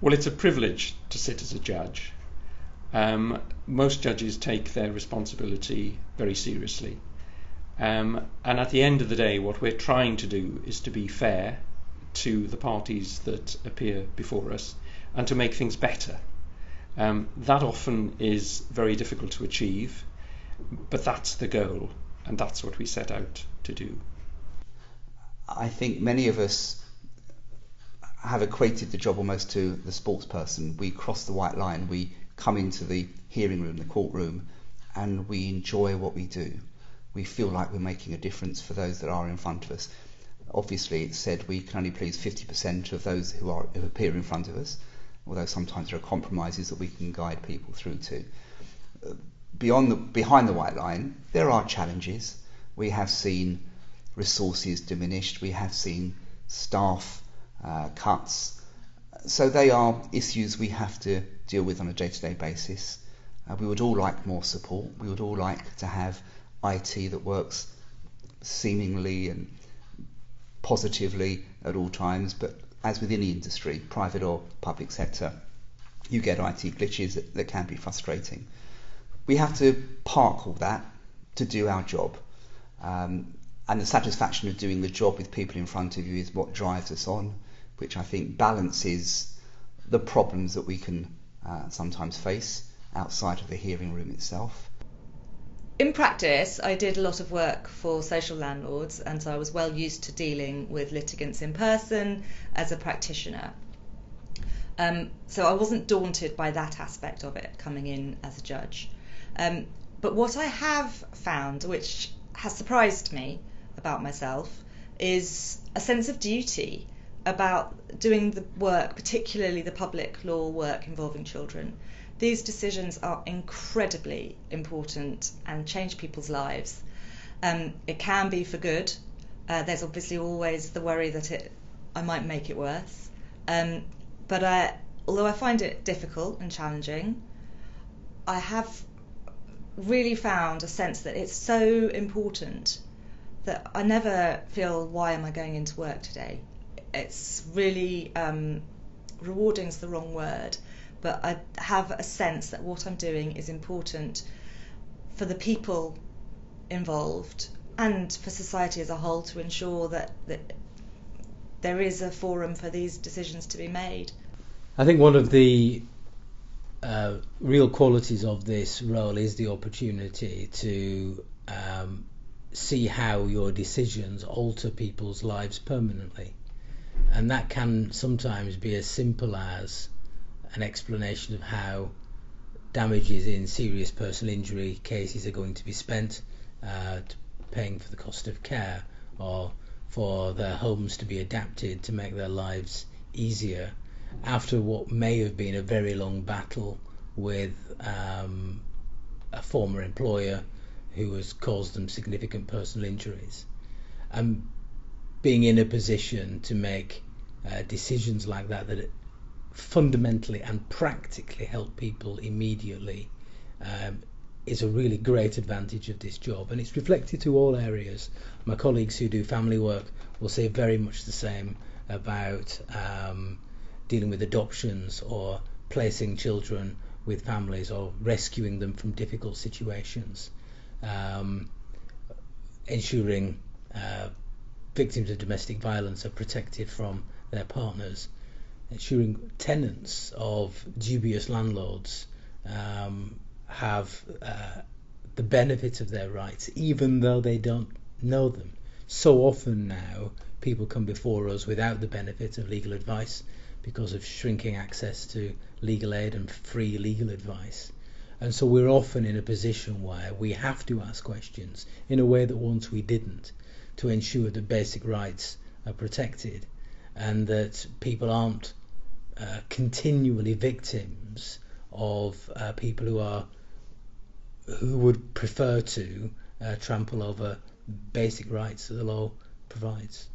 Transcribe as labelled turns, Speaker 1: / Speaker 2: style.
Speaker 1: Well, it's a privilege to sit as a judge. Most judges take their responsibility very seriously. And at the end of the day, what we're trying to do is to be fair to the parties that appear before us and to make things better. That often is very difficult to achieve, but that's the goal, and that's what we set out to do.
Speaker 2: I think many of us have equated the job almost to the sports person. We cross the white line, we come into the hearing room, the courtroom, and we enjoy what we do. We feel like we're making a difference for those that are in front of us. Obviously, it's said we can only please 50% of those who appear in front of us, although sometimes there are compromises that we can guide people through to. Behind the white line, there are challenges. We have seen resources diminished, we have seen staff cuts. So they are issues we have to deal with on a day-to-day basis. We would all like more support. We would all like to have IT that works seemingly and positively at all times, but as with any industry, private or public sector, you get IT glitches that can be frustrating. We have to park all that to do our job. And the satisfaction of doing the job with people in front of you is what drives us on, which I think balances the problems that we can sometimes face outside of the hearing room itself.
Speaker 3: In practice, I did a lot of work for social landlords, and so I was well used to dealing with litigants in person as a practitioner. So I wasn't daunted by that aspect of it coming in as a judge. But what I have found, which has surprised me about myself, is a sense of duty about doing the work, particularly the public law work involving children. These decisions are incredibly important and change people's lives. It can be for good. There's obviously always the worry that I might make it worse. But although I find it difficult and challenging, I have really found a sense that it's so important that I never feel, why am I going into work today? It's really, rewarding is the wrong word, but I have a sense that what I'm doing is important for the people involved and for society as a whole, to ensure that there is a forum for these decisions to be made.
Speaker 4: I think one of the real qualities of this role is the opportunity to see how your decisions alter people's lives permanently. And that can sometimes be as simple as an explanation of how damages in serious personal injury cases are going to be spent, paying for the cost of care, or for their homes to be adapted to make their lives easier after what may have been a very long battle with a former employer who has caused them significant personal injuries. And being in a position to make decisions like that fundamentally and practically help people immediately is a really great advantage of this job, and it's reflected to all areas. My colleagues who do family work will say very much the same about dealing with adoptions or placing children with families or rescuing them from difficult situations, ensuring victims of domestic violence are protected from their partners, ensuring tenants of dubious landlords have the benefit of their rights even though they don't know them. So often now people come before us without the benefit of legal advice because of shrinking access to legal aid and free legal advice. And so we're often in a position where we have to ask questions in a way that once we didn't, to ensure that basic rights are protected and that people aren't continually victims of people who would prefer to trample over basic rights that the law provides.